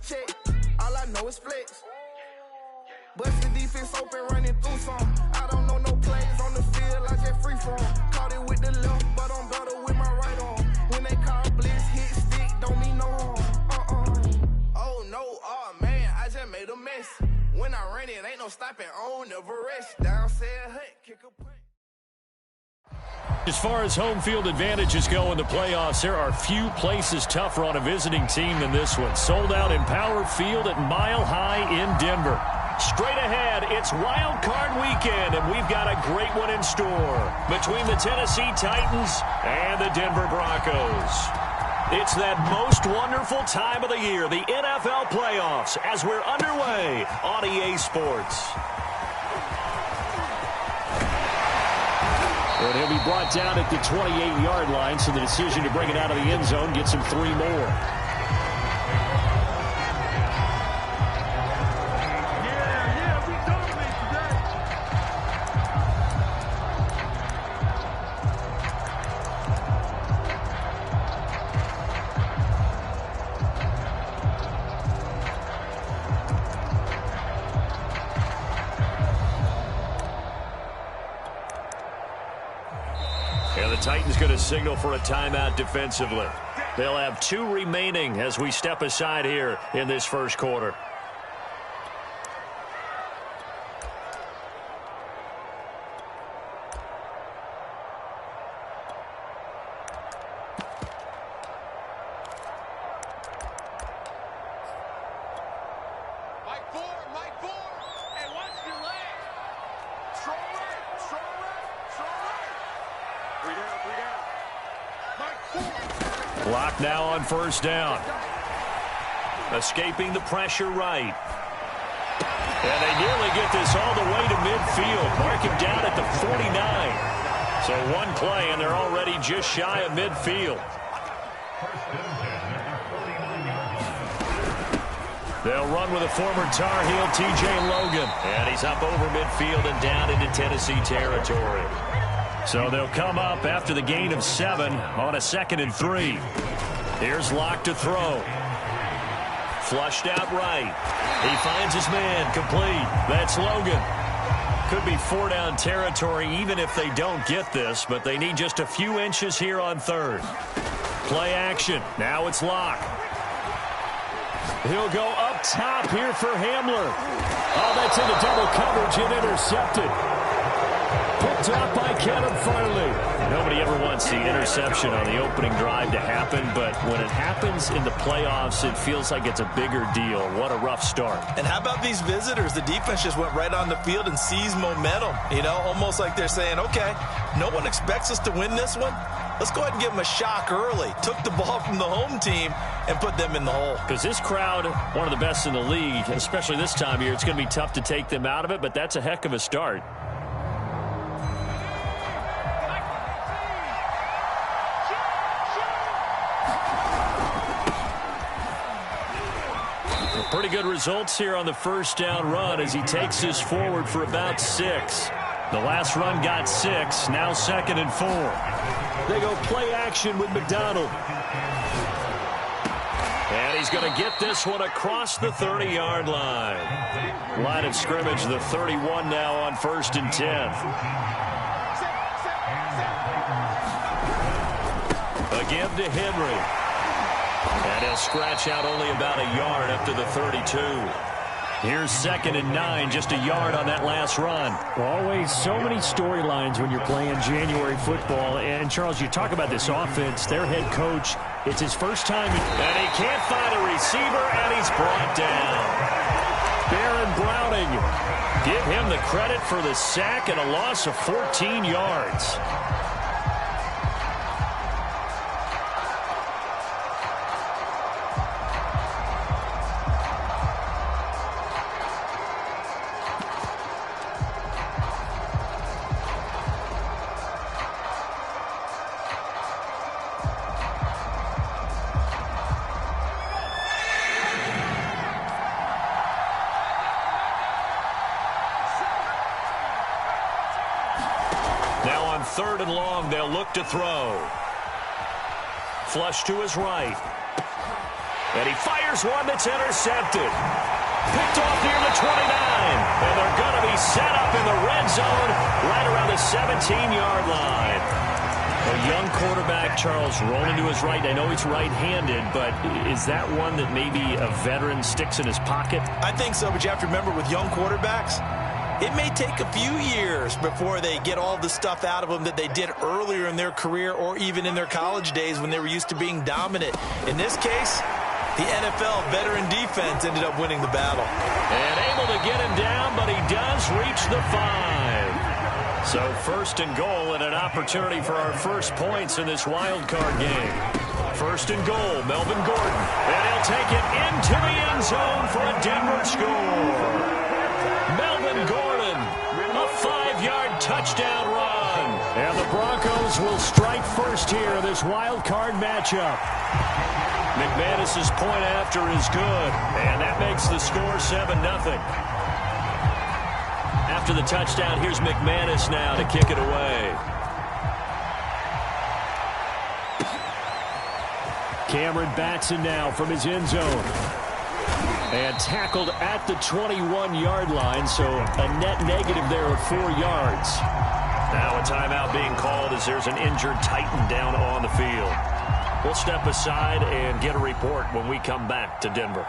check. All I know is flex. Bust the defense open, running through some. I don't know no plays on the field, I just free form. Caught it with the left, but I'm better with my right arm. When they call blitz, hit stick, don't mean no harm. Oh no, oh man, I just made a mess. When I run it, ain't no stopping on, never rest. Down said hut, kick a punt. As far as home field advantages go in the playoffs, there are few places tougher on a visiting team than this one. Sold out in Power Field at Mile High in Denver. Straight ahead, it's Wild Card Weekend, and we've got a great one in store between the Tennessee Titans and the Denver Broncos. It's that most wonderful time of the year, the NFL playoffs, as we're underway on EA Sports. And he'll be brought down at the 28-yard line, so the decision to bring it out of the end zone gets him 3 more. Titans going to signal for a timeout defensively. They'll have 2 remaining as we step aside here in this first quarter. Block now on first down. Escaping the pressure right. And they nearly get this all the way to midfield. Mark him down at the 49. So one play, and they're already just shy of midfield. They'll run with a former Tar Heel, T.J. Logan. And he's up over midfield and down into Tennessee territory. So they'll come up after the gain of 7 on a 2nd and 3. Here's Locke to throw. Flushed out right. He finds his man, complete. That's Logan. Could be 4-down territory even if they don't get this, but they need just a few inches here on 3rd. Play action. Now it's Locke. He'll go up top here for Hamler. Oh, that's into double coverage and intercepted. Picked up by Kevin Farley. Nobody ever wants the interception on the opening drive to happen, but when it happens in the playoffs, it feels like it's a bigger deal. What a rough start. And how about these visitors? The defense just went right on the field and seized momentum. You know, almost like they're saying, okay, no one expects us to win this one. Let's go ahead and give them a shock early. Took the ball from the home team and put them in the hole. Because this crowd, one of the best in the league, especially this time of year, it's going to be tough to take them out of it, but that's a heck of a start. Pretty good results here on the first down run as he takes this forward for about 6. The last run got 6, now 2nd and 4. They go play action with McDonald. And he's going to get this one across the 30-yard line. Line of scrimmage, the 31 now on 1st and 10. Again to Henry. And he'll scratch out only about a yard up to the 32. Here's 2nd and 9, just a yard on that last run. Always so many storylines when you're playing January football. And, Charles, you talk about this offense, their head coach, it's his first time. And he can't find a receiver, and he's brought down. Baron Browning, give him the credit for the sack and a loss of 14 yards. Now on 3rd and long, they'll look to throw. Flush to his right. And he fires one that's intercepted. Picked off near the 29. And they're going to be set up in the red zone right around the 17-yard line. A young quarterback, Charles, rolling to his right. I know he's right-handed, but is that one that maybe a veteran sticks in his pocket? I think so, but you have to remember with young quarterbacks, it may take a few years before they get all the stuff out of them that they did earlier in their career or even in their college days when they were used to being dominant. In this case, the NFL veteran defense ended up winning the battle. And able to get him down, but he does reach the 5. So first and goal and an opportunity for our first points in this wild card game. First and goal, Melvin Gordon. And he'll take it into the end zone for a Denver score. Melvin Gordon, a 5-yard touchdown run. And the Broncos will strike first here in this wild card matchup. McManus's point after is good, and that makes the score 7-0. After the touchdown, here's McManus now to kick it away. Cameron Batson now from his end zone. And tackled at the 21-yard line, so a net negative there of 4 yards. Now a timeout being called as there's an injured Titan down on the field. We'll step aside and get a report when we come back to Denver.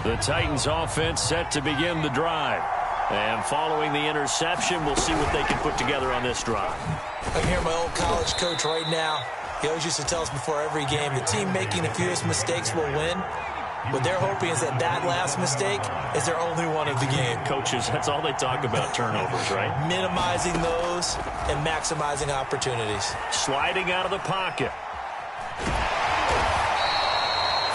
The Titans offense set to begin the drive. And following the interception, we'll see what they can put together on this drive. I can hear my old college coach right now. He always used to tell us before every game, the team making the fewest mistakes will win. What they're hoping is that that last mistake is their only one of the game. Coaches, that's all they talk about, turnovers, right? Minimizing those and maximizing opportunities. Sliding out of the pocket.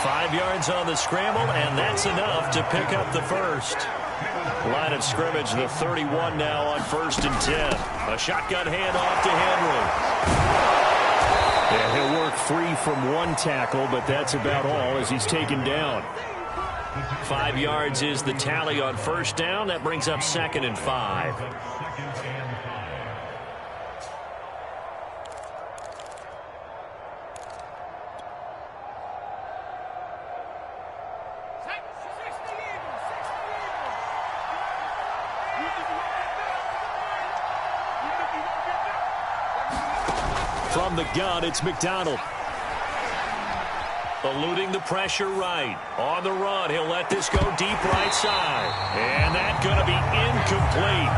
5 yards on the scramble, and that's enough to pick up the first. Line of scrimmage, the 31 now on 1st and 10. A shotgun handoff to Henry. Yeah, he'll work free from one tackle, but that's about all as he's taken down. 5 yards is the tally on first down. That brings up 2nd and 5. From the gun, it's McDonald. Eluding the pressure right. On the run, he'll let this go deep right side. And that's going to be incomplete.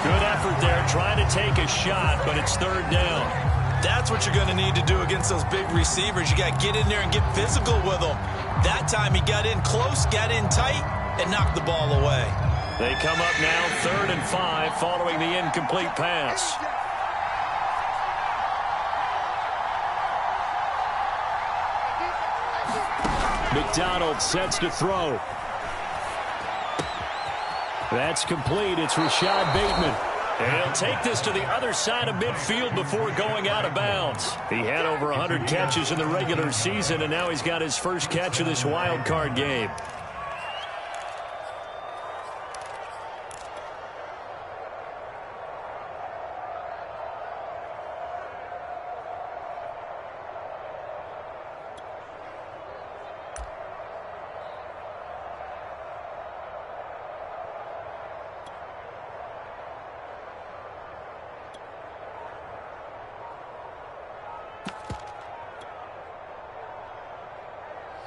Good effort there trying to take a shot, but it's 3rd down. That's what you're going to need to do against those big receivers. You got to get in there and get physical with them. That time he got in close, got in tight, and knocked the ball away. They come up now 3rd and 5 following the incomplete pass. McDonald sets to throw. That's complete. It's Rashad Bateman. And he'll take this to the other side of midfield before going out of bounds. He had over 100 catches in the regular season, and now he's got his first catch of this wild card game.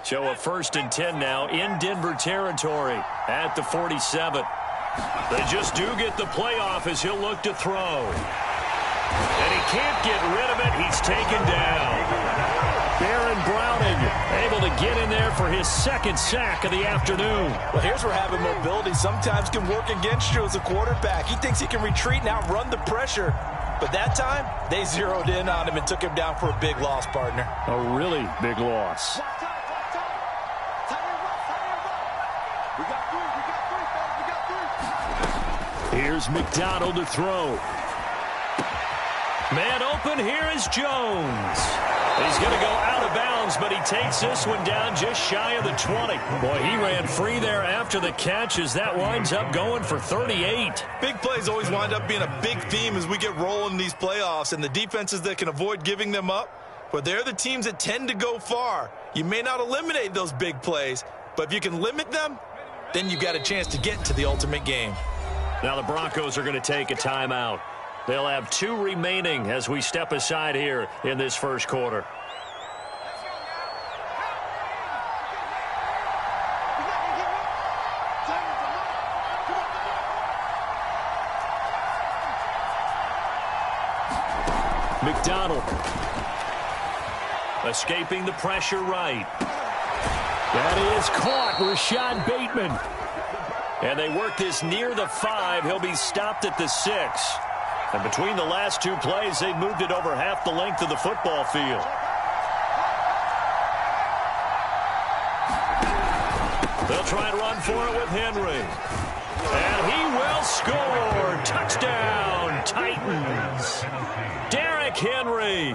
So a 1st and 10 now in Denver territory at the 47. They just do get the playoff as he'll look to throw. And he can't get rid of it. He's taken down. Baron Browning able to get in there for his 2nd sack of the afternoon. Well, here's where having mobility sometimes can work against you as a quarterback. He thinks he can retreat and outrun the pressure. But that time, they zeroed in on him and took him down for a big loss, partner. A really big loss. Here's McDonald to throw. Man open, here is Jones. He's going to go out of bounds, but he takes this one down just shy of the 20. Boy, he ran free there after the catch as that winds up going for 38. Big plays always wind up being a big theme as we get rolling in these playoffs, and the defenses that can avoid giving them up, but they're the teams that tend to go far. You may not eliminate those big plays, but if you can limit them, then you've got a chance to get to the ultimate game. Now the Broncos are going to take a timeout. They'll have 2 remaining as we step aside here in this first quarter. McDonald. Escaping the pressure right. That is caught. Rashad Bateman. And they work this near the 5. He'll be stopped at the 6. And between the last 2 plays, they've moved it over half the length of the football field. They'll try and run for it with Henry. And he will score. Touchdown, Titans. Derrick Henry.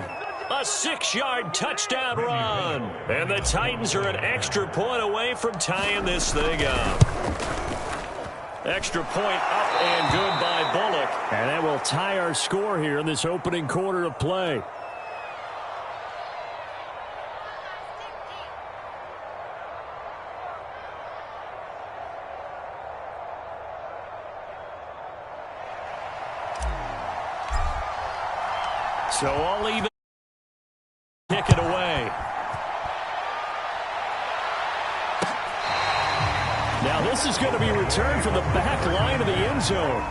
A 6-yard touchdown run. And the Titans are an extra point away from tying this thing up. Extra point up and good by Bullock. And that will tie our score here in this opening quarter of play. So I'll even kick it away. Now this is going to be returned from the back line of the end zone.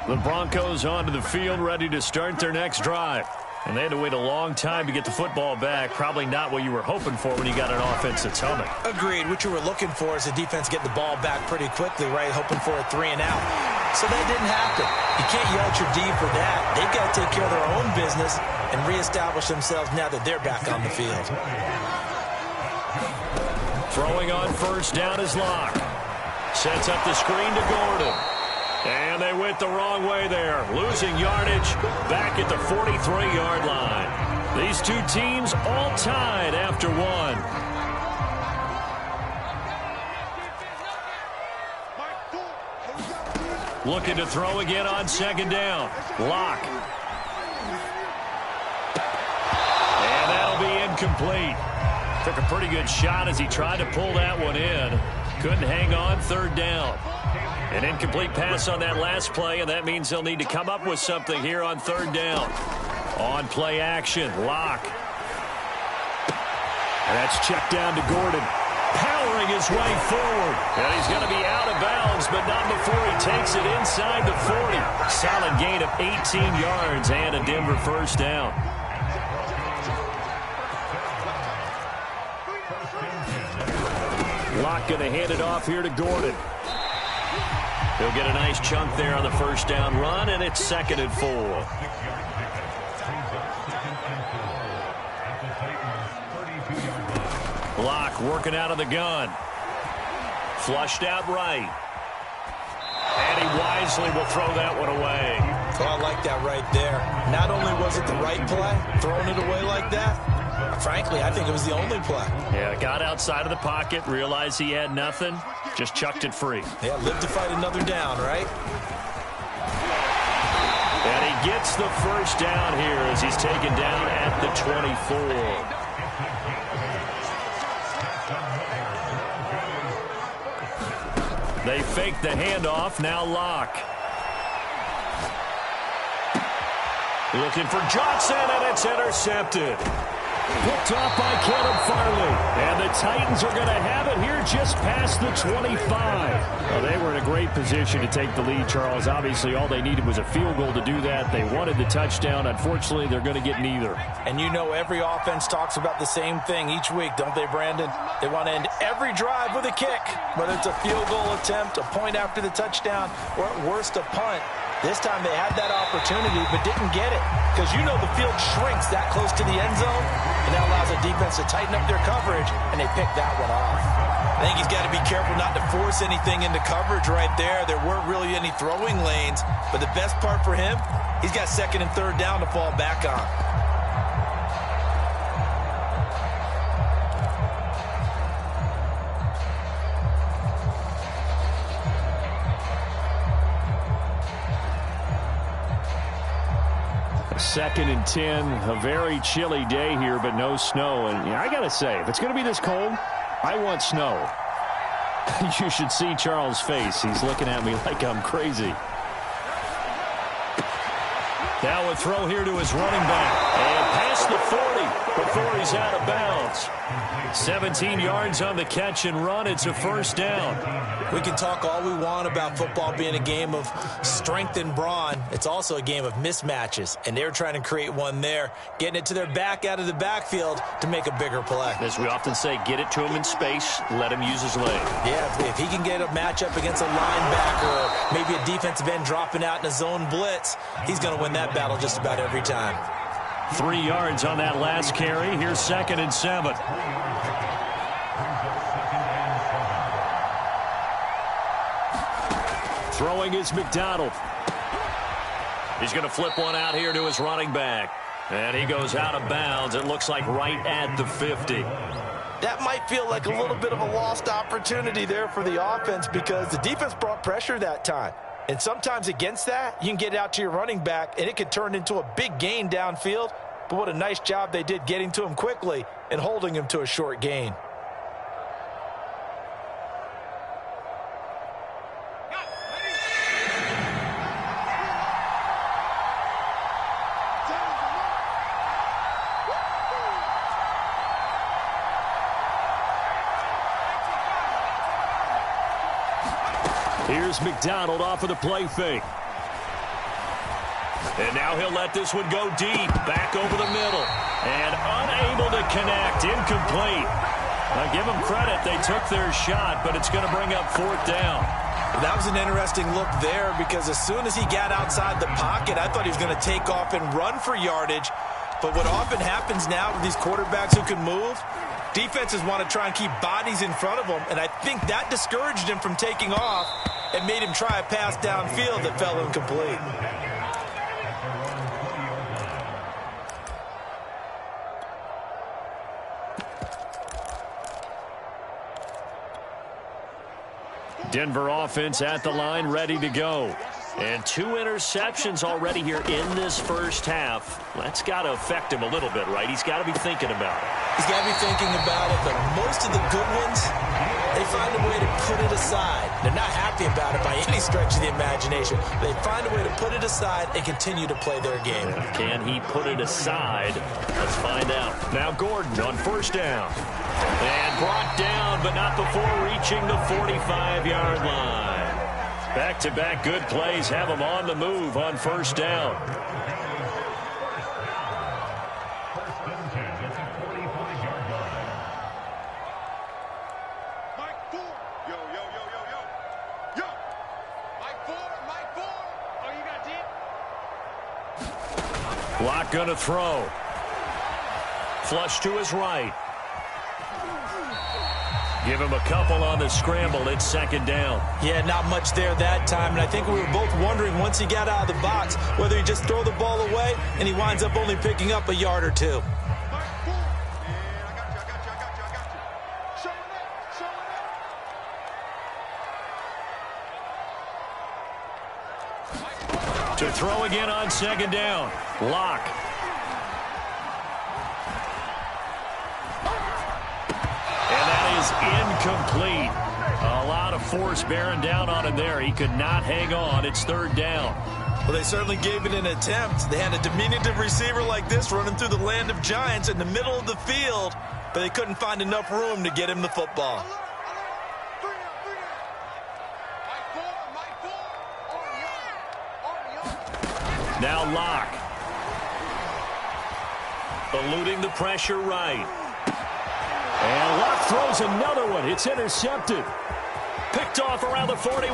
The Broncos onto the field, ready to start their next drive. And they had to wait a long time to get the football back. Probably not what you were hoping for when you got an offense that's humming. Agreed. What you were looking for is the defense getting the ball back pretty quickly, right? Hoping for a 3 and out. So that didn't happen. You can't yell at your D for that. They've got to take care of their own business and reestablish themselves now that they're back on the field. Throwing on first down is Locke. Sets up the screen to Gordon. And they went the wrong way there. Losing yardage back at the 43-yard line. These 2 teams all tied after 1. Looking to throw again on second down. Locke. And that'll be incomplete. Took a pretty good shot as he tried to pull that one in. Couldn't hang on third down. An incomplete pass on that last play, and that means they'll need to come up with something here on third down. On play action, Locke. And that's checked down to Gordon. Powering his way forward. And he's going to be out of bounds, but not before he takes it inside the 40. Solid gain of 18 yards and a Denver first down. Locke going to hand it off here to Gordon. He'll get a nice chunk there on the first down run, and it's 2nd and 4. Locke working out of the gun. Flushed out right. And he wisely will throw that one away. Oh, I like that right there. Not only was it the right play, throwing it away like that, frankly, I think it was the only play. Yeah, got outside of the pocket, realized he had nothing, just chucked it free. Yeah, live to fight another down, right? And he gets the first down here as he's taken down at the 24. They fake the handoff, now Locke. Looking for Johnson, and it's intercepted. Picked off by Caleb Farley. And the Titans are going to have it here just past the 25. Well, they were in a great position to take the lead, Charles. Obviously, all they needed was a field goal to do that. They wanted the touchdown. Unfortunately, they're going to get neither. And you know every offense talks about the same thing each week, don't they, Brandon? They want to end every drive with a kick, whether it's a field goal attempt, a point after the touchdown, or at worst a punt. This time they had that opportunity but didn't get it, because you know the field shrinks that close to the end zone, and that allows the defense to tighten up their coverage, and they picked that one off. I think he's got to be careful not to force anything into coverage right there. There weren't really any throwing lanes, but the best part for him, he's got second and third down to fall back on. Second and 10, a very chilly day here, but no snow. And I got to say, if it's going to be this cold, I want snow. You should see Charles' face. He's looking at me like I'm crazy. Now a throw here to his running back. And past the 40 before he's out of bounds. 17 yards on the catch and run. It's a first down. We can talk all we want about football being a game of strength and brawn. It's also a game of mismatches, and they're trying to create one there, getting it to their back out of the backfield to make a bigger play. As we often say, get it to him in space, let him use his leg. Yeah, if he can get a matchup against a linebacker or maybe a defensive end dropping out in a zone blitz, he's going to win that battle just about every time. 3 yards on that last carry. Here's 2nd and 7. Throwing is McDonald. He's going to flip one out here to his running back. And he goes out of bounds. It looks like right at the 50. That might feel like a little bit of a lost opportunity there for the offense, because the defense brought pressure that time. And sometimes against that, you can get it out to your running back, and it could turn into a big gain downfield. But what a nice job they did getting to him quickly and holding him to a short gain. Here's McDonald off of the play fake. And now he'll let this one go deep, back over the middle. And unable to connect, incomplete. Now give them credit, they took their shot, but it's going to bring up 4th down. That was an interesting look there, because as soon as he got outside the pocket, I thought he was going to take off and run for yardage. But what often happens now with these quarterbacks who can move, defenses want to try and keep bodies in front of them, and I think that discouraged him from taking off and made him try a pass downfield that fell incomplete. Denver offense at the line, ready to go. And 2 interceptions already here in this first half. That's got to affect him a little bit, right? He's got to be thinking about it. He's got to be thinking about it, but most of the good ones, they find a way to put it aside. They're not happy about it by any stretch of the imagination. They find a way to put it aside and continue to play their game. Can he put it aside? Let's find out. Now Gordon on first down. And brought down, but not before reaching the 45-yard line. Back-to-back good plays have him on the move on first down. Block gonna throw. Flush to his right. Give him a couple on the scramble. It's 2nd down. Yeah, not much there that time. And I think we were both wondering once he got out of the box whether he just throw the ball away and he winds up only picking up a yard or 2. To throw again on 2nd down. Lock. Incomplete. A lot of force bearing down on him there. He could not hang on. It's 3rd down. Well, they certainly gave it an attempt. They had a diminutive receiver like this running through the land of giants in the middle of the field, but they couldn't find enough room to get him the football. Now Lock. Eluding the pressure right. And Locke throws another one. It's intercepted. Picked off around the 41.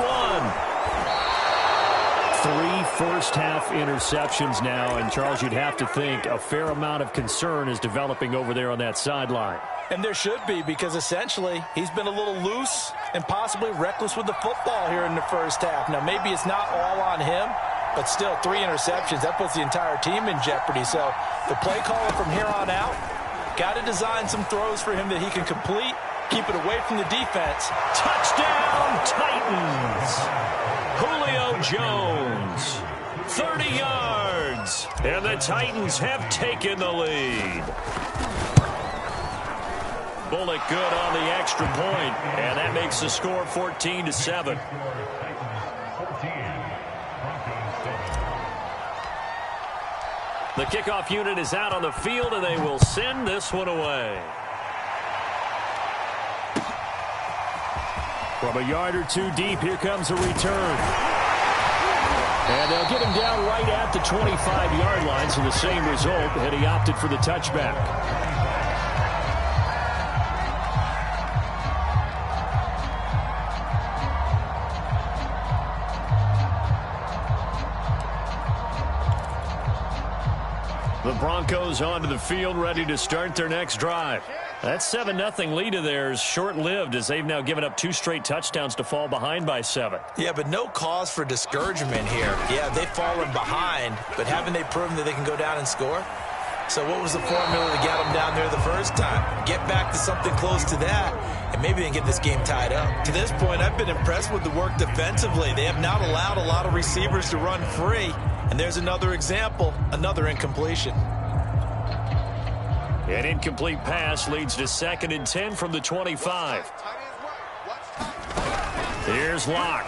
3 first-half interceptions now, and Charles, you'd have to think a fair amount of concern is developing over there on that sideline. And there should be, because essentially he's been a little loose and possibly reckless with the football here in the first half. Now, maybe it's not all on him, but still 3 interceptions. That puts the entire team in jeopardy. So the play caller from here on out got to design some throws for him that he can complete, keep it away from the defense. Touchdown, Titans! Julio Jones, 30 yards, and the Titans have taken the lead. Bullock good on the extra point, and that makes the score 14-7. The kickoff unit is out on the field, and they will send this one away. From a yard or 2 deep, here comes a return. And they'll get him down right at the 25-yard line, so the same result, and he opted for the touchback. The Broncos onto the field, ready to start their next drive. That 7-0 lead of theirs short-lived, as they've now given up 2 straight touchdowns to fall behind by 7. Yeah, but no cause for discouragement here. Yeah, they've fallen behind, but haven't they proven that they can go down and score? So what was the formula to get them down there the first time? Get back to something close to that, and maybe they can get this game tied up. To this point, I've been impressed with the work defensively. They have not allowed a lot of receivers to run free. And there's another example, another incompletion. An incomplete pass leads to 2nd and 10 from the 25. Here's Locke.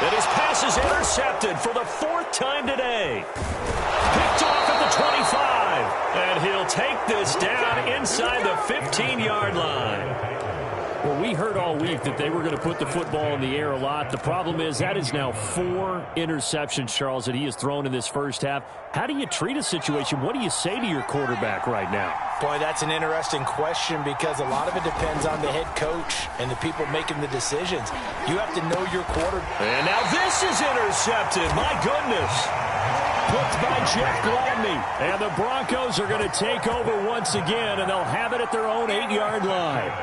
And his pass is intercepted for the 4th time today. Picked off at the 25. And he'll take this down inside the 15-yard line. Well, we heard all week that they were going to put the football in the air a lot. The problem is that is now 4 interceptions, Charles, that he has thrown in this first half. How do you treat a situation? What do you say to your quarterback right now? Boy, that's an interesting question, because a lot of it depends on the head coach and the people making the decisions. You have to know your quarterback. And now this is intercepted. My goodness. Picked by Jeff Gladney. And the Broncos are going to take over once again, and they'll have it at their own 8-yard line.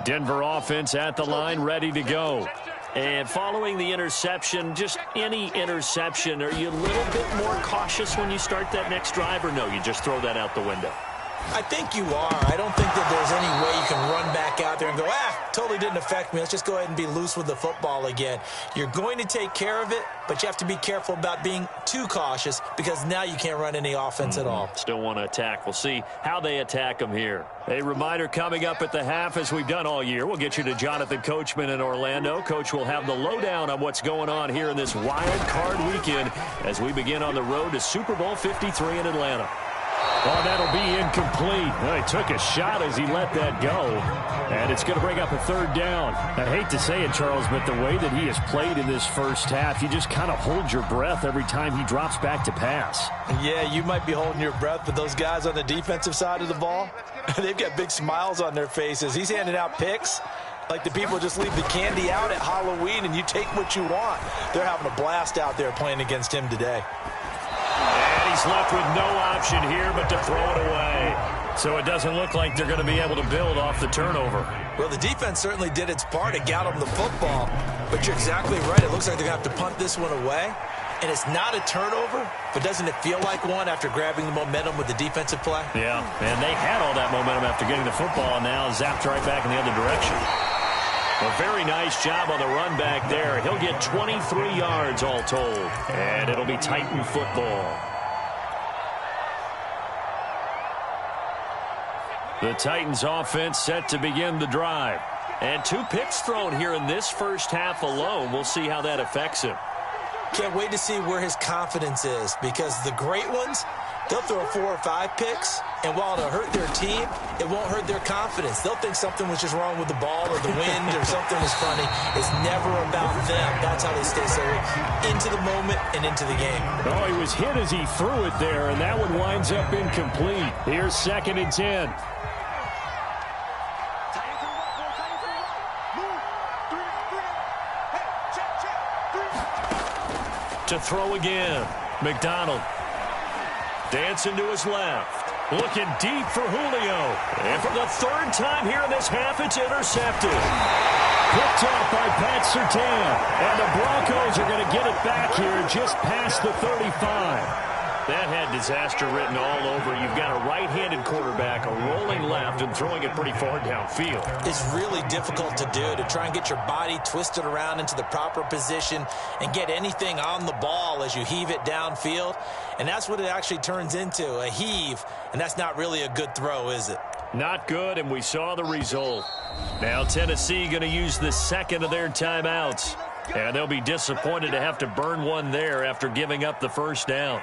Denver offense at the line, ready to go. And following the interception, just any interception, are you a little bit more cautious when you start that next drive, or no, you just throw that out the window? I think you are. I don't think that there's any way you can run back out there and go, totally didn't affect me. Let's just go ahead and be loose with the football again. You're going to take care of it, but you have to be careful about being too cautious, because now you can't run any offense at all. Still want to attack. We'll see how they attack them here. A reminder coming up at the half, as we've done all year. We'll get you to Jonathan Coachman in Orlando. Coach will have the lowdown on what's going on here in this wild card weekend as we begin on the road to Super Bowl 53 in Atlanta. Oh, that'll be incomplete. Well, he took a shot as he let that go. And it's going to bring up a 3rd down. I hate to say it, Charles, but the way that he has played in this first half, you just kind of hold your breath every time he drops back to pass. Yeah, you might be holding your breath, but those guys on the defensive side of the ball, they've got big smiles on their faces. He's handing out picks like the people just leave the candy out at Halloween and you take what you want. They're having a blast out there playing against him today. And he's left with no option here but to throw it away. So it doesn't look like they're going to be able to build off the turnover. Well, the defense certainly did its part. It got them the football. But you're exactly right. It looks like they're going to have to punt this one away. And it's not a turnover, but doesn't it feel like one after grabbing the momentum with the defensive play? Yeah, and they had all that momentum after getting the football, and now zapped right back in the other direction. A very nice job on the run back there. He'll get 23 yards all told, and it'll be Titan football. The Titans offense set to begin the drive. And 2 picks thrown here in this first half alone. We'll see how that affects him. Can't wait to see where his confidence is, because the great ones, they'll throw 4 or 5 picks, and while it'll hurt their team, it won't hurt their confidence. They'll think something was just wrong with the ball or the wind or something was funny. It's never about them. That's how they stay so into the moment and into the game. Oh, he was hit as he threw it there, and that one winds up incomplete. Here's 2nd and 10. To throw again, McDonald. Dancing to his left. Looking deep for Julio. And for the 3rd time here in this half, it's intercepted. Picked off by Pat Surtain. And the Broncos are going to get it back here just past the 35. That had disaster written all over. You've got a right-handed quarterback, a rolling left, and throwing it pretty far downfield. It's really difficult to do, to try and get your body twisted around into the proper position and get anything on the ball as you heave it downfield. And that's what it actually turns into, a heave. And that's not really a good throw, is it? Not good, and we saw the result. Now Tennessee going to use the 2nd of their timeouts. And they'll be disappointed to have to burn one there after giving up the first down.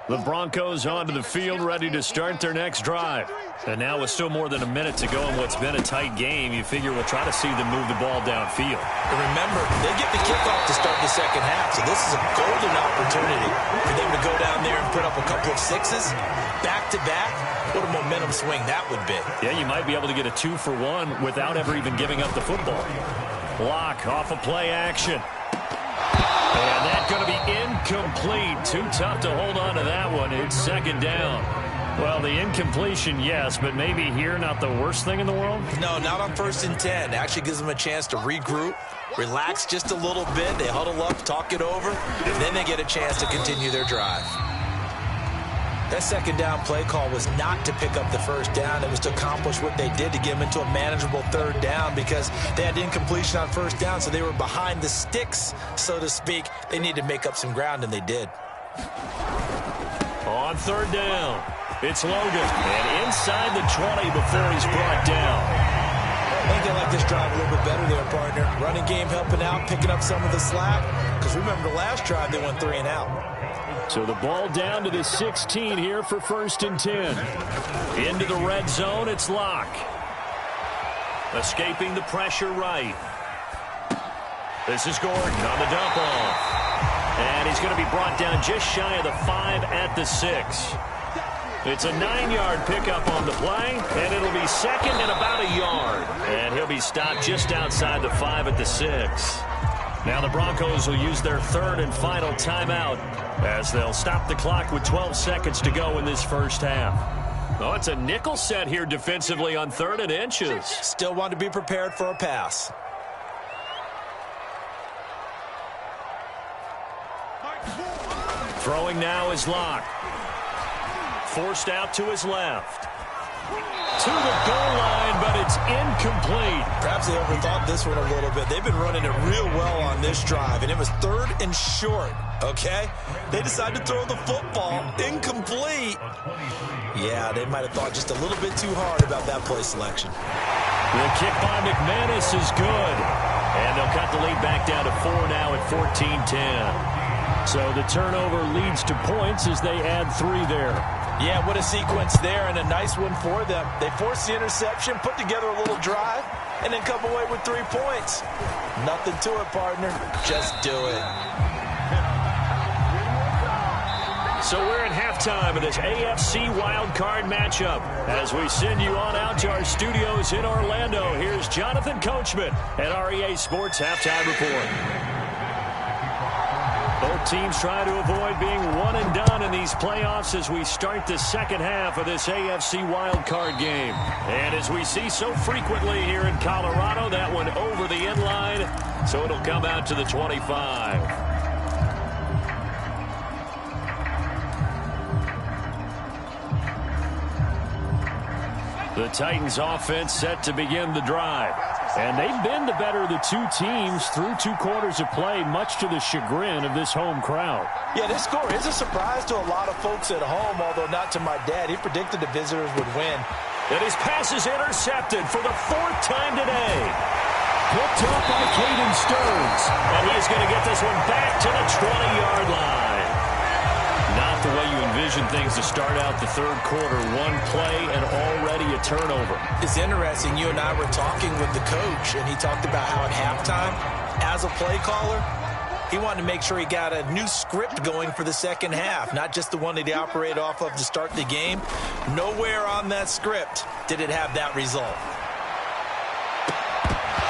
The Broncos onto the field, ready to start their next drive. And now with still more than a minute to go in what's been a tight game, you figure we'll try to see them move the ball downfield. And remember, they get the kickoff to start the second half, so this is a golden opportunity for them to go down there and put up a couple of 6s back-to-back. What a momentum swing that would be. Yeah, you might be able to get a 2-for-1 without ever even giving up the football. Lock off a play action. And that's going to be incomplete. Too tough to hold on to that one. It's 2nd down. Well, the incompletion, yes, but maybe here not the worst thing in the world? No, not on 1st and 10. Actually gives them a chance to regroup, relax just a little bit. They huddle up, talk it over, and then they get a chance to continue their drive. That 2nd down play call was not to pick up the 1st down. It was to accomplish what they did to get them into a manageable 3rd down, because they had incompletion on 1st down, so they were behind the sticks, so to speak. They needed to make up some ground, and they did. On 3rd down, it's Logan. And inside the 20 before he's brought down. I think they like this drive a little bit better there, partner. Running game helping out, picking up some of the slack. Because remember, the last drive they went 3 and out. So the ball down to the 16 here for 1st and 10. Into the red zone, it's Locke. Escaping the pressure right. This is Gordon on the dump off. And he's going to be brought down just shy of the 5 at the 6. It's a 9-yard pickup on the play, and it'll be 2nd and about a yard. And he'll be stopped just outside the 5 at the 6. Now the Broncos will use their 3rd and final timeout as they'll stop the clock with 12 seconds to go in this first half. Oh, it's a nickel set here defensively on 3rd and inches. Still want to be prepared for a pass. Throwing now is Locke. Forced out to his left. To the goal line, but it's incomplete. Perhaps they overthought this one a little bit. They've been running it real well on this drive, and it was 3rd and short, okay? They decided to throw the football incomplete. Yeah, they might have thought just a little bit too hard about that play selection. The kick by McManus is good. And they'll cut the lead back down to 4 now at 14-10. So the turnover leads to points as they add 3 there. Yeah, what a sequence there, and a nice one for them. They forced the interception, put together a little drive, and then come away with 3 points. Nothing to it, partner. Just do it. So we're at halftime of this AFC wildcard matchup. As we send you on out to our studios in Orlando, here's Jonathan Coachman at our EA Sports Halftime Report. Both Both teams trying to avoid being one and done in these playoffs as we start the second half of this AFC wildcard game. And as we see so frequently here in Colorado, that one over the end line, so it'll come out to the 25. The Titans offense set to begin the drive. And they've been the better of the two teams through 2 quarters of play, much to the chagrin of this home crowd. Yeah, this score is a surprise to a lot of folks at home, although not to my dad. He predicted the visitors would win. And his pass is intercepted for the 4th time today. Picked up by Caden Stearns. And he is going to get this one back to the 20-yard line. Not the way you envision things to start out the third quarter. 1 play and already a turnover. It's interesting. You and I were talking with the coach, and he talked about how at halftime, as a play caller, he wanted to make sure he got a new script going for the second half, not just the one that he operated off of to start the game. Nowhere on that script did it have that result.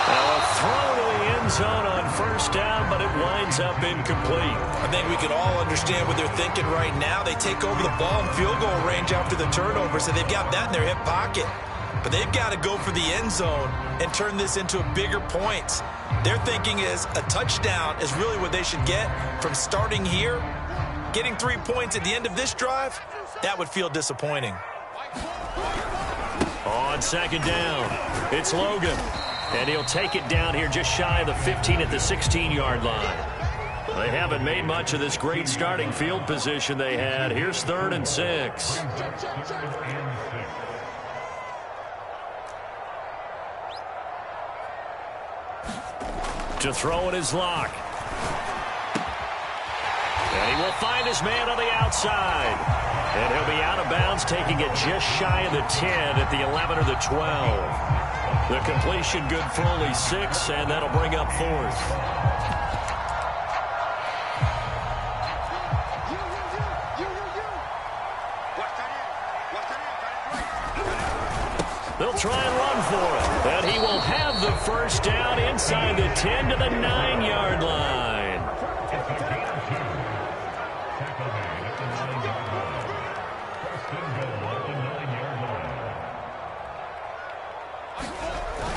A throw to the end zone on first down, but it winds up incomplete. I think we can all understand what they're thinking right now. They take over the ball in field goal range after the turnover, so they've got that in their hip pocket. But they've got to go for the end zone and turn this into a bigger point. Their thinking is a touchdown is really what they should get from starting here. Getting 3 points at the end of this drive, that would feel disappointing. On second down, it's Logan. And he'll take it down here just shy of the 15 at the 16-yard line. They haven't made much of this great starting field position they had. Here's 3rd and 6. To throw it is Locke. And he will find his man on the outside. And he'll be out of bounds, taking it just shy of the 10 at the 11 or the 12. The completion good for only 6, and that'll bring up 4th. They'll try and run for it. And he will have the first down inside the 10 to the 9-yard line.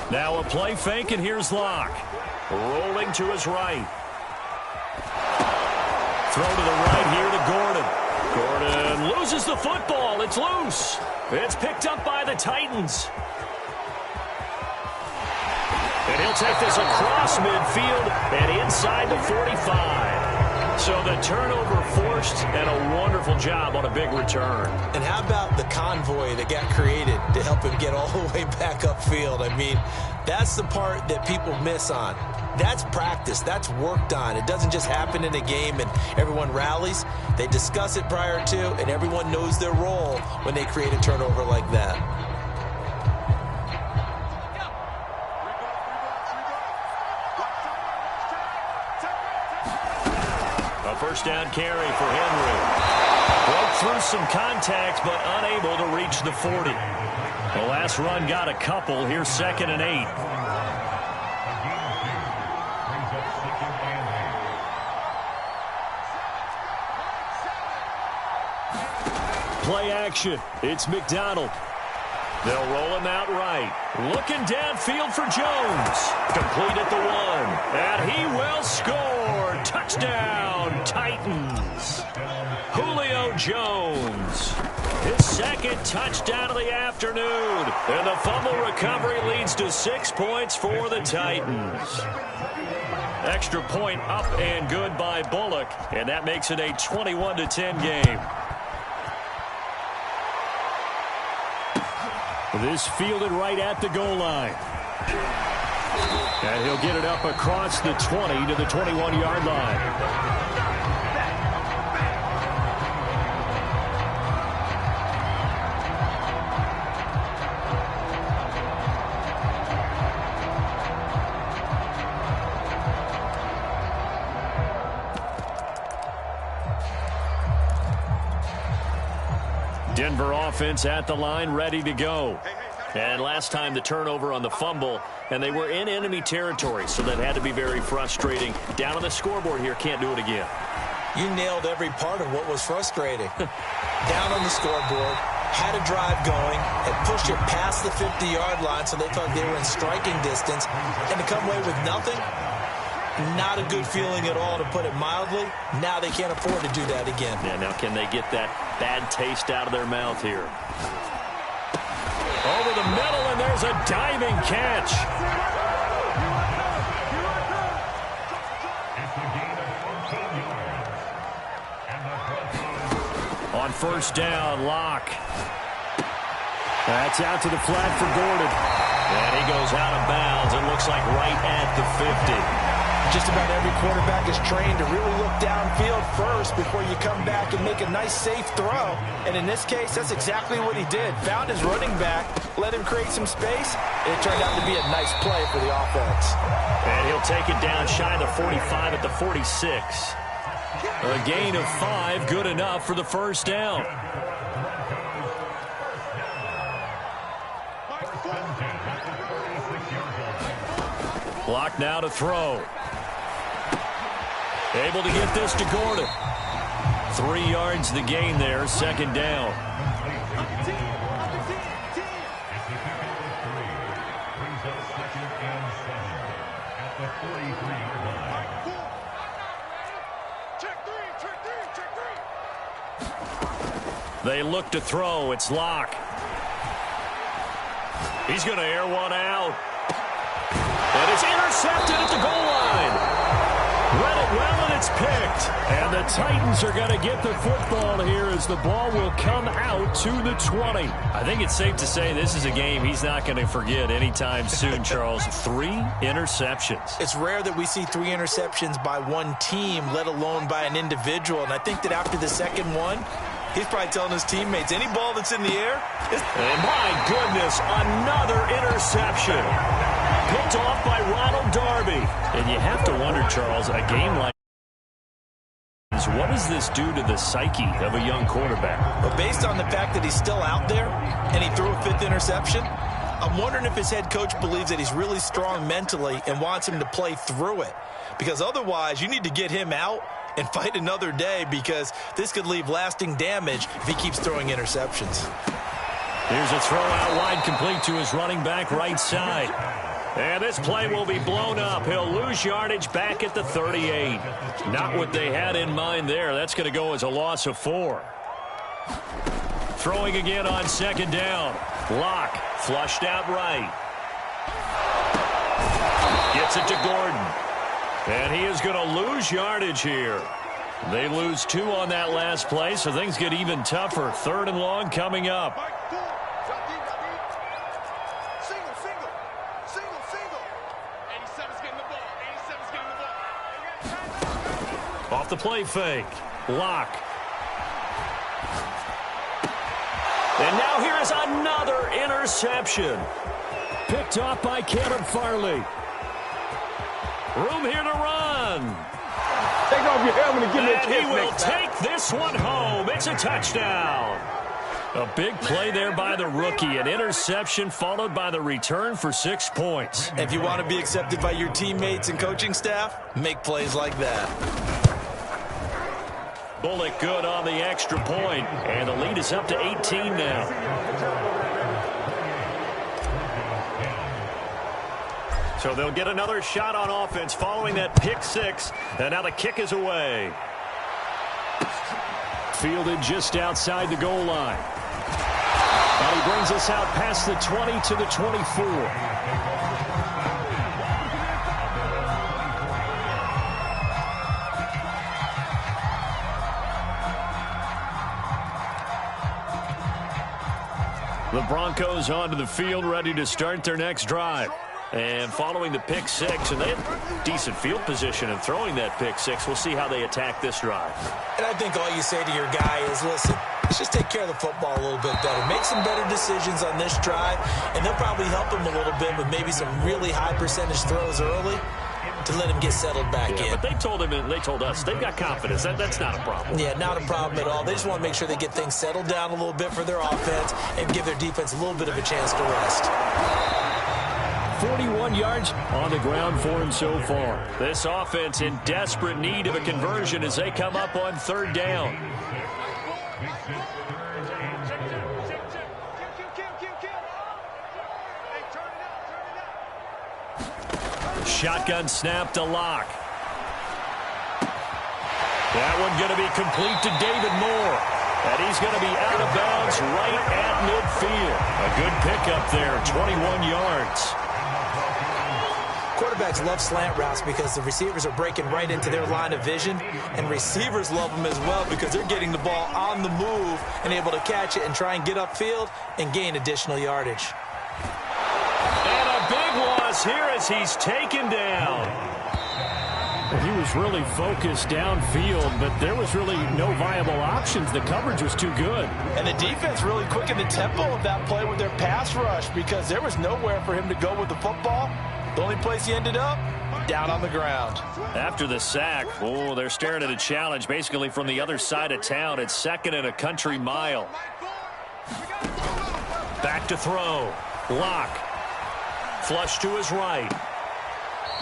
Now a play fake, and here's Locke. Rolling to his right. Throw to the right here to Gordon. Gordon loses the football. It's loose. It's picked up by the Titans. And he'll take this across midfield and inside the 45. So the turnover forced, and a wonderful job on a big return. And how about the convoy that got created to help him get all the way back upfield? I mean, that's the part that people miss on. That's practice. That's worked on. It doesn't just happen in a game and everyone rallies. They discuss it prior to, and everyone knows their role when they create a turnover like that. First down carry for Henry. Broke through some contact, but unable to reach the 40. The last run got a couple. Here's 2nd and 8. Play action. It's McDonald. They'll roll him out right. Looking downfield for Jones. Complete at the 1. And he will score. Touchdown, Titans. Julio Jones. His 2nd touchdown of the afternoon. And the fumble recovery leads to 6 points for the Titans. Extra point up and good by Bullock. And that makes it a 21-10 game. This fielded right at the goal line. And he'll get it up across the 20 to the 21-yard line. Denver offense at the line, ready to go. And last time the turnover on the fumble, and they were in enemy territory, so that had to be very frustrating. Down on the scoreboard here, can't do it again. You nailed every part of what was frustrating. Down on the scoreboard, had a drive going, had pushed it past the 50-yard line so they thought they were in striking distance, and to come away with nothing, not a good feeling at all, to put it mildly. Now they can't afford to do that again. Yeah, now can they get that bad taste out of their mouth here? Over the middle, and there's a diving catch. On first down, Locke. That's out to the flat for Gordon. And he goes out of bounds. It looks like right at the 50. Just about every quarterback is trained to really look downfield first before you come back and make a nice, safe throw. And in this case, that's exactly what he did. Found his running back, let him create some space, and it turned out to be a nice play for the offense. And he'll take it down shy of the 45 at the 46. A gain of 5, good enough for the first down. Block now to throw. Able to get this to Gordon. 3 yards the gain there, second down. They look to throw. It's Locke. He's going to air one out. And it's intercepted at the goal line. Read it well, and it's picked. And the Titans are going to get the football here as the ball will come out to the 20. I think it's safe to say this is a game he's not going to forget anytime soon, Charles. 3 interceptions. It's rare that we see 3 interceptions by one team, let alone by an individual. And I think that after the second one, he's probably telling his teammates, any ball that's in the air. And my goodness, another interception. Picked off by Ronald Darby. And you have to wonder, Charles, a game like this, what does this do to the psyche of a young quarterback? But based on the fact that he's still out there and he threw a 5th interception, I'm wondering if his head coach believes that he's really strong mentally and wants him to play through it. Because otherwise, you need to get him out and fight another day, because this could leave lasting damage if he keeps throwing interceptions. Here's a throw out wide, complete to his running back right side. And this play will be blown up. He'll lose yardage back at the 38. Not what they had in mind there. That's going to go as a loss of 4. Throwing again on second down. Locke flushed out right. Gets it to Gordon. And he is going to lose yardage here. They lose 2 on that last play, so things get even tougher. 3rd and long coming up. Off the play fake. Locke. And now here is another interception. Picked off by Caleb Farley. Room here to run. Take off your helmet and give me a kiss. And he will take this one home. It's a touchdown. A big play there by the rookie. An interception followed by the return for 6 points. If you want to be accepted by your teammates and coaching staff, make plays like that. Bullock good on the extra point. And the lead is up to 18 now. So they'll get another shot on offense following that pick 6. And now the kick is away. Fielded just outside the goal line. And he brings us out past the 20 to the 24. The Broncos onto the field, ready to start their next drive. And following the pick 6, and they have decent field position in throwing that pick 6. We'll see how they attack this drive. And I think all you say to your guy is, listen, let's just take care of the football a little bit better. Make some better decisions on this drive, and they'll probably help him a little bit with maybe some really high percentage throws early to let him get settled back in. But they told him, and they told us, they've got confidence. That's not a problem. Yeah, not a problem at all. They just want to make sure they get things settled down a little bit for their offense and give their defense a little bit of a chance to rest. 41 yards on the ground for him so far. This offense in desperate need of a conversion as they come up on third down. Shotgun snap to Locke. That one going to be complete to David Moore. And he's going to be out of bounds right at midfield. A good pickup there, 21 yards. Quarterbacks love slant routes because the receivers are breaking right into their line of vision, and receivers love them as well because they're getting the ball on the move and able to catch it and try and get upfield and gain additional yardage. And a big loss here as he's taken down. He was really focused downfield, but there was really no viable options. The coverage was too good. And the defense really quickened the tempo of that play with their pass rush because there was nowhere for him to go with the football. The only place he ended up, down on the ground. After the sack, they're staring at a challenge basically from the other side of town. It's 2nd and a country mile. Back to throw. Locke. Flush to his right.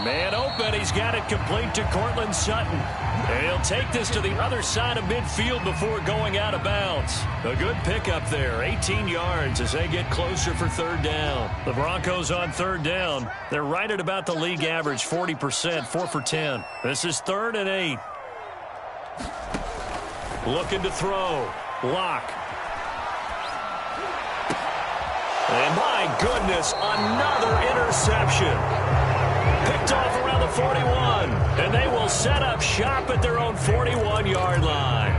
Man open. He's got it complete to Cortland Sutton. And he'll take this to the other side of midfield before going out of bounds. A good pickup there. 18 yards as they get closer for third down. The Broncos on third down. They're right at about the league average, 40%, 4 for 10. This is 3rd and 8. Looking to throw. Locke. And my goodness, another interception. Picked off around the 41, and they will set up shop at their own 41-yard line.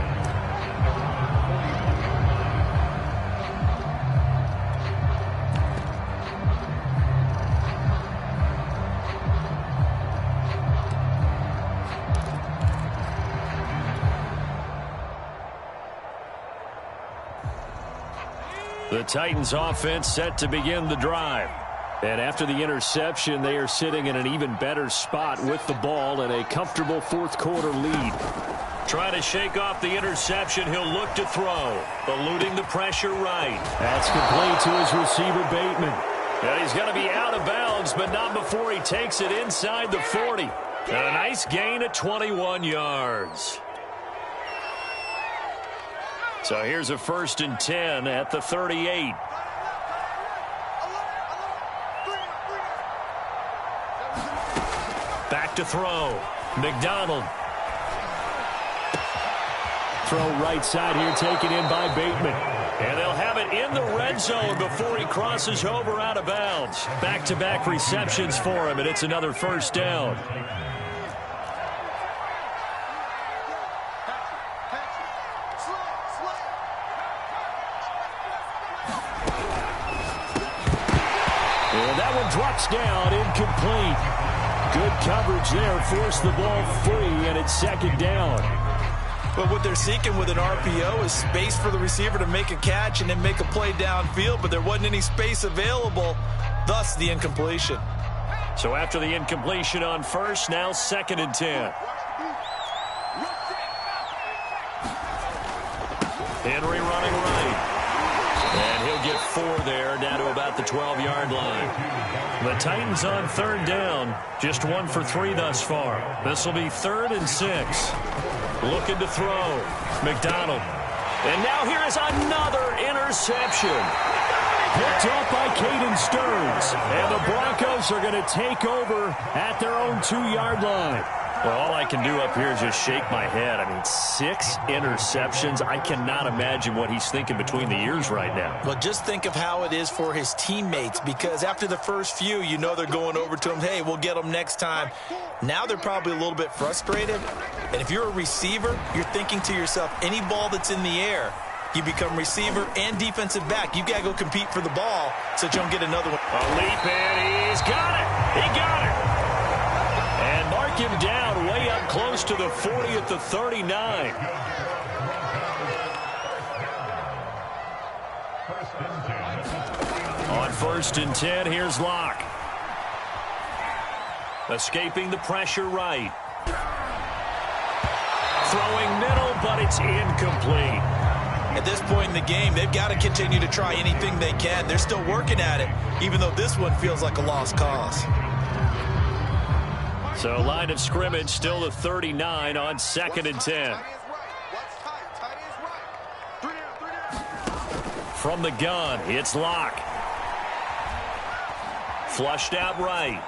The Titans offense set to begin the drive. And after the interception, they are sitting in an even better spot with the ball and a comfortable fourth-quarter lead. Trying to shake off the interception, he'll look to throw. Eluding the pressure right. That's complete to his receiver, Bateman. And he's going to be out of bounds, but not before he takes it inside the 40. And a nice gain of 21 yards. So here's a 1st and 10 at the 38. Back to throw. McDonald. Throw right side here, taken in by Bateman. And they'll have it in the red zone before he crosses over out of bounds. Back-to-back receptions for him, and it's another 1st down. And that one drops down, incomplete. Good coverage there, forced the ball free, and it's 2nd down. But what they're seeking with an RPO is space for the receiver to make a catch and then make a play downfield, but there wasn't any space available, thus the incompletion. So after the incompletion on 1st, now 2nd and 10. Henry running right. And he'll get 4 there, down to about the 12-yard line. The Titans on 3rd down, just 1 for 3 thus far. This will be 3rd and 6. Looking to throw. McDonald. And now here is another interception. Picked off by Caden Stearns. And the Broncos are going to take over at their own 2-yard line. Well, all I can do up here is just shake my head. I mean, 6 interceptions. I cannot imagine what he's thinking between the ears right now. Well, just think of how it is for his teammates, because after the first few, you know they're going over to him, hey, we'll get them next time. Now they're probably a little bit frustrated. And if you're a receiver, you're thinking to yourself, any ball that's in the air, you become receiver and defensive back. You've got to go compete for the ball so that you don't get another one. A leap, and he's got it. He got it. And mark him down way up close to the 40 at the 39. On 1st and 10, here's Locke. Escaping the pressure right. Throwing middle, but it's incomplete. At this point in the game, they've got to continue to try anything they can. They're still working at it, even though this one feels like a lost cause. So line of scrimmage still the 39 on 2nd and 10. From the gun, it's Locke. Flushed out right.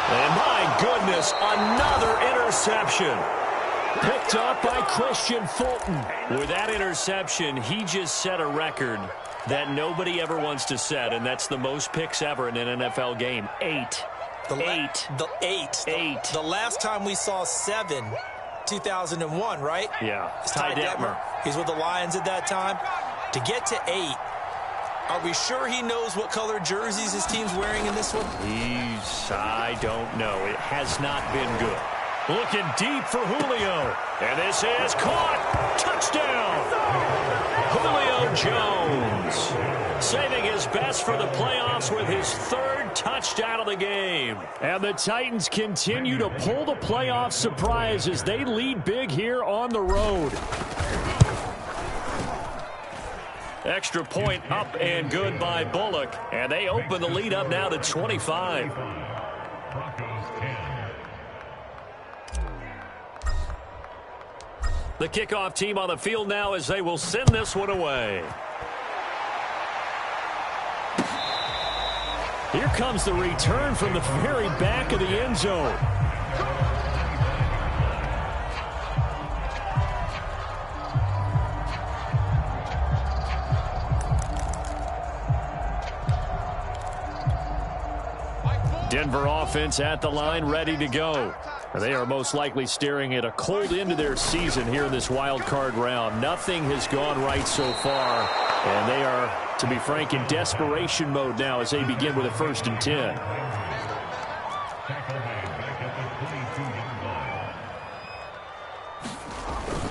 And my goodness, another interception. Picked up by Christian Fulton. With that interception, he just set a record that nobody ever wants to set, and that's the most picks ever in an NFL game. 8. The last time we saw 7, 2001, right? Yeah. It's Ty Detmer. He's with the Lions at that time. To get to 8, are we sure he knows what color jerseys his team's wearing in this one? I don't know. It has not been good. Looking deep for Julio. And this is caught. Touchdown. Julio Jones saving his best for the playoffs with his 3rd touchdown of the game. And the Titans continue to pull the playoff surprise as they lead big here on the road. Extra point up and good by Bullock. And they open the lead up now to 25. The kickoff team on the field now as they will send this one away. Here comes the return from the very back of the end zone. Denver offense at the line, ready to go. They are most likely staring at a cold end to their season here in this wild card round. Nothing has gone right so far, and they are, to be frank, in desperation mode now as they begin with a 1st and 10.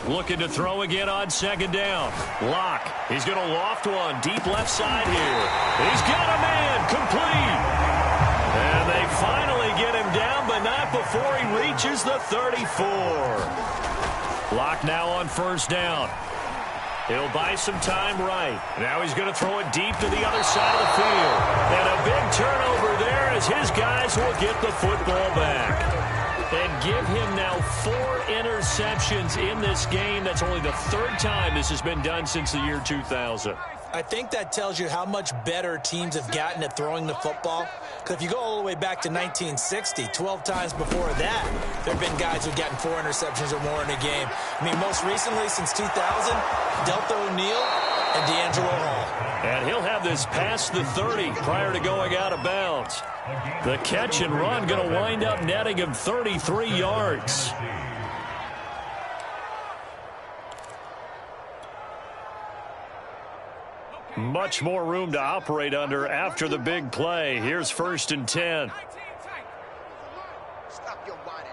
Looking to throw again on 2nd down. Locke, he's going to loft one deep left side here. He's got a man, complete. And they finally get him down, but not before he reaches the 34. Locke now on 1st down. He'll buy some time right. Now he's going to throw it deep to the other side of the field. And a big turnover there as his guys will get the football back. And give him now 4 interceptions in this game. That's only the 3rd time this has been done since the year 2000. I think that tells you how much better teams have gotten at throwing the football. Because if you go all the way back to 1960, 12 times before that, there have been guys who've gotten 4 interceptions or more in a game. I mean, most recently, since 2000, Delta O'Neal and D'Angelo Hall. And he'll have this past the 30 prior to going out of bounds. The catch and run going to wind up netting him 33 yards. Much more room to operate under after the big play. Here's 1st and 10. Stop your whining.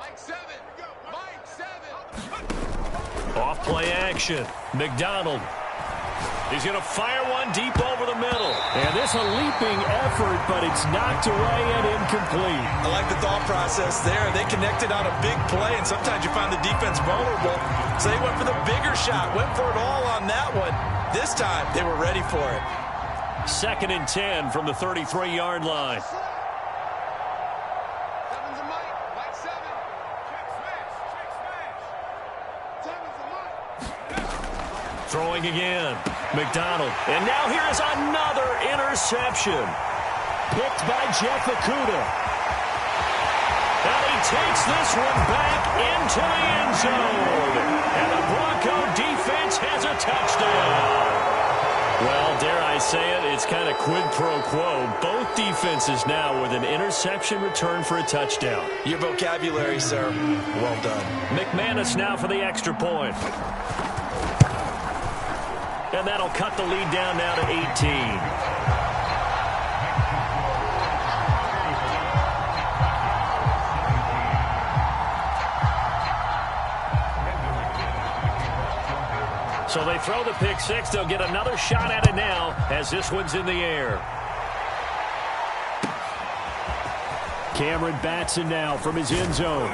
Mike 7. Off play action. McDonald. He's going to fire one deep over the middle. And this a leaping effort, but it's knocked away and incomplete. I like the thought process there. They connected on a big play, and sometimes you find the defense vulnerable. So they went for the bigger shot, went for it all on that one. This time, they were ready for it. 2nd and 10 from the 33-yard line. Throwing again. McDonald. And now here is another interception. Picked by Jeff Okudah. And he takes this one back into the end zone. And the Bronco defense has a touchdown. Well, dare I say it, it's kind of quid pro quo. Both defenses now with an interception return for a touchdown. Your vocabulary, sir. Well done. McManus now for the extra point. And that'll cut the lead down now to 18. So they throw the pick six. They'll get another shot at it now as this one's in the air. Cameron Batson now from his end zone.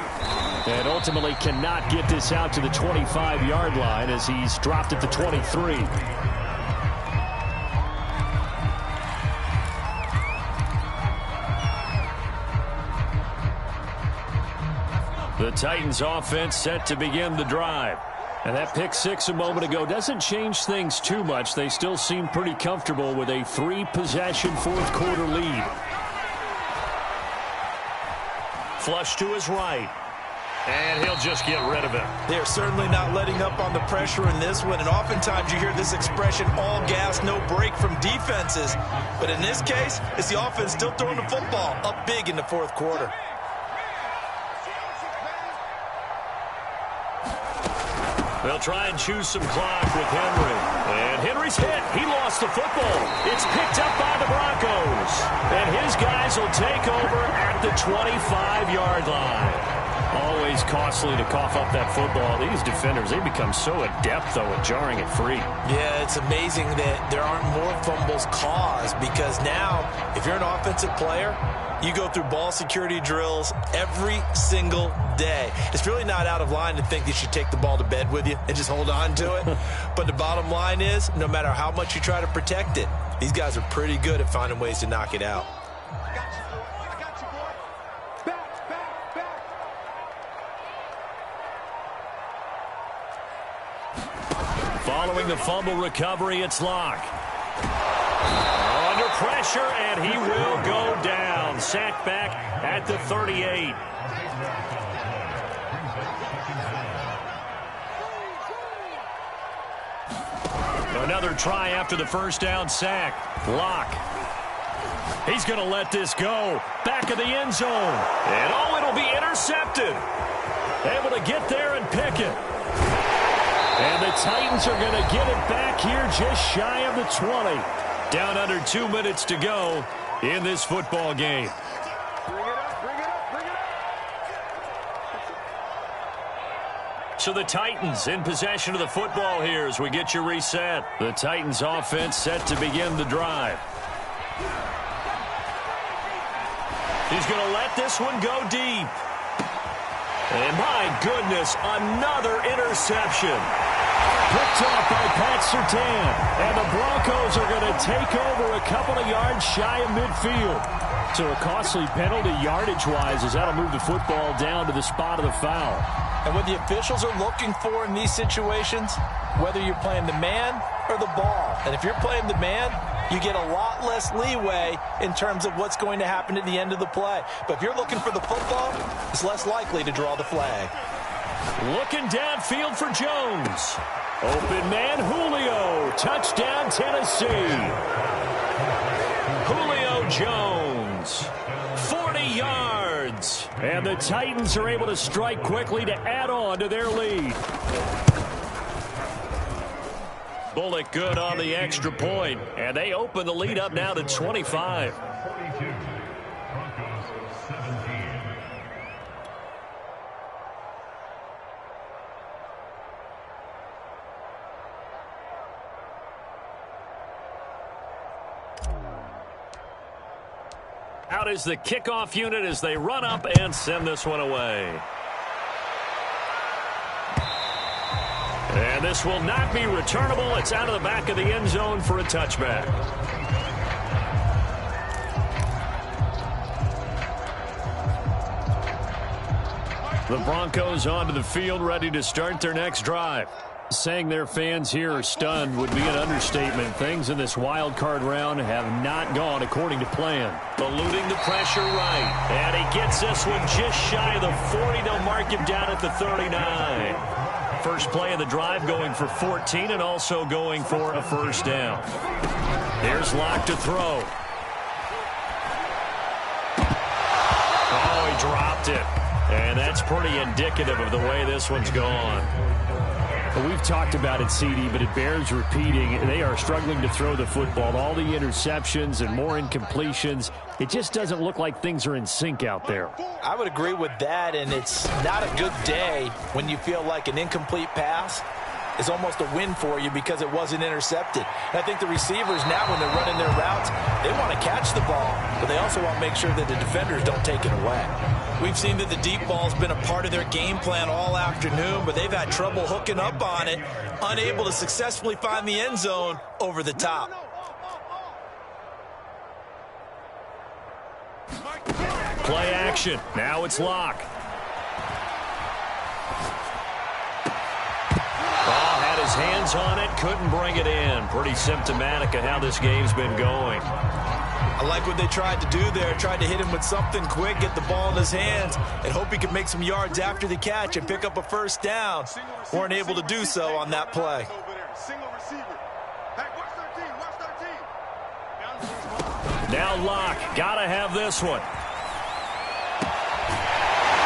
And ultimately cannot get this out to the 25-yard line as he's dropped at the 23. The Titans offense set to begin the drive. And that pick six a moment ago doesn't change things too much. They still seem pretty comfortable with a 3-possession fourth-quarter lead. Flush to his right. And he'll just get rid of it. They're certainly not letting up on the pressure in this one. And oftentimes you hear this expression, all gas, no break from defenses. But in this case, it's the offense still throwing the football up big in the fourth quarter. They'll try and choose some clock with Henry. And Henry's hit. He lost the football. It's picked up by the Broncos. And his guys will take over at the 25-yard line. Always costly to cough up that football. These defenders, they become so adept, though, at jarring it free. Yeah, it's amazing that there aren't more fumbles caused because now, if you're an offensive player, you go through ball security drills every single day. It's really not out of line to think you should take the ball to bed with you and just hold on to it. But the bottom line is, no matter how much you try to protect it, these guys are pretty good at finding ways to knock it out. Following the fumble recovery, it's Locke. Under pressure, and he will go down. Sacked back at the 38. Another try after the first down sack. Locke. He's going to let this go. Back of the end zone. And oh, it'll be intercepted. Able to get there and pick it. And the Titans are going to get it back here just shy of the 20. Down under 2 minutes to go in this football game. So the Titans in possession of the football here as we get you reset. The Titans offense set to begin the drive. He's going to let this one go deep. And my goodness, another interception. Picked off by Pat Surtain. And the Broncos are going to take over a couple of yards shy of midfield. So a costly penalty yardage-wise as that'll move the football down to the spot of the foul. And what the officials are looking for in these situations, whether you're playing the man or the ball. And if you're playing the man, you get a lot less leeway in terms of what's going to happen at the end of the play. But if you're looking for the football, it's less likely to draw the flag. Looking downfield for Jones. Open man, Julio. Touchdown, Tennessee. Julio Jones. 40 yards. And the Titans are able to strike quickly to add on to their lead. Bullock good on the extra point, and they open the lead up now to 25. Out is the kickoff unit as they run up and send this one away. And this will not be returnable. It's out of the back of the end zone for a touchback. The Broncos onto the field, ready to start their next drive. Saying their fans here are stunned would be an understatement. Things in this wild card round have not gone according to plan. Eluding the pressure right. And he gets this one just shy of the 40. They'll mark him down at the 39. First play of the drive going for 14 and also going for a first down. Here's Locke to throw. Oh, he dropped it. And that's pretty indicative of the way this one's gone. Well, we've talked about it, CD, but it bears repeating. They are struggling to throw the football. All the interceptions and more incompletions. It just doesn't look like things are in sync out there. I would agree with that, and it's not a good day when you feel like an incomplete pass is almost a win for you because it wasn't intercepted. And I think the receivers now, when they're running their routes, they want to catch the ball, but they also want to make sure that the defenders don't take it away. We've seen that the deep ball's been a part of their game plan all afternoon, but they've had trouble hooking up on it, unable to successfully find the end zone over the top. Play action. Now it's Locke. Ball had his hands on it, couldn't bring it in. Pretty symptomatic of how this game's been going. I like what they tried to do there. Tried to hit him with something quick, get the ball in his hands, and hope he could make some yards after the catch and pick up a first down. Weren't able to do so on that play. Now Locke. Gotta have this one.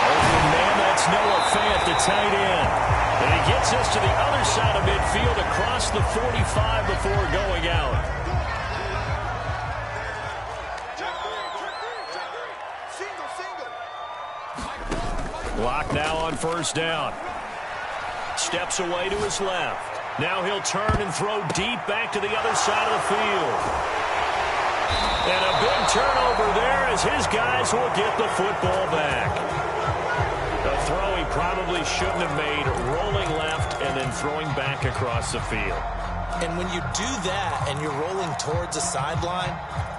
Oh, man, that's Noah Fant, the tight end. And he gets us to the other side of midfield across the 45 before going out. Locke now on first down. Steps away to his left. Now he'll turn and throw deep back to the other side of the field. And a big turnover there as his guys will get the football back. A throw he probably shouldn't have made, rolling left and then throwing back across the field. And when you do that and you're rolling towards the sideline,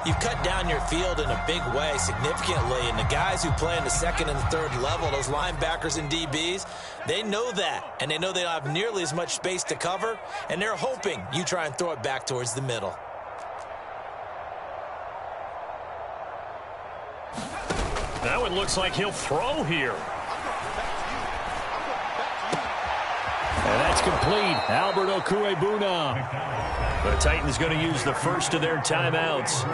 you've cut down your field in a big way significantly. And the guys who play in the second and the third level, those linebackers and DBs, they know that. And they know they don't have nearly as much space to cover. And they're hoping you try and throw it back towards the middle. Now it looks like he'll throw here. And that's complete. Albert Okuebuna. The Titans going to use the first of their timeouts.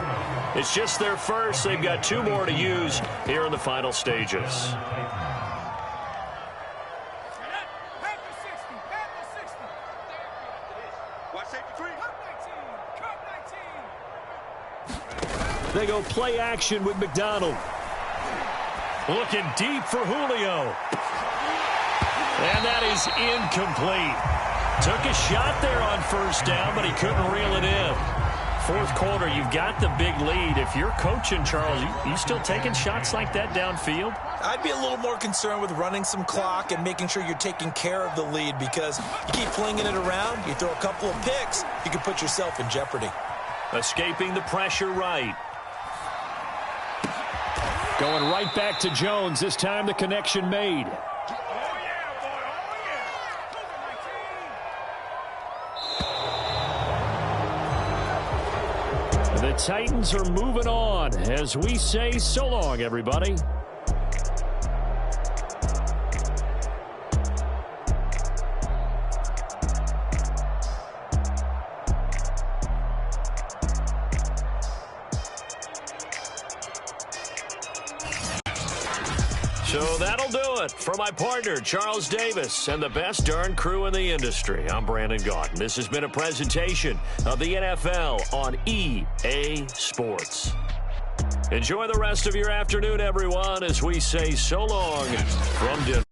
It's just their first. They've got 2 more to use here in the final stages. They go play action with McDonald. Looking deep for Julio. And that is incomplete. Took a shot there on first down, but he couldn't reel it in. Fourth quarter, you've got the big lead. If you're coaching, Charles, you still taking shots like that downfield? I'd be a little more concerned with running some clock and making sure you're taking care of the lead, because you keep flinging it around, you throw a couple of picks, you can put yourself in jeopardy. Escaping the pressure right. Going right back to Jones. This time the connection made. The Titans are moving on as we say so long, everybody. So that'll do it for my partner, Charles Davis, and the best darn crew in the industry. I'm Brandon Gaudin. This has been a presentation of the NFL on EA Sports. Enjoy the rest of your afternoon, everyone, as we say so long from Denver.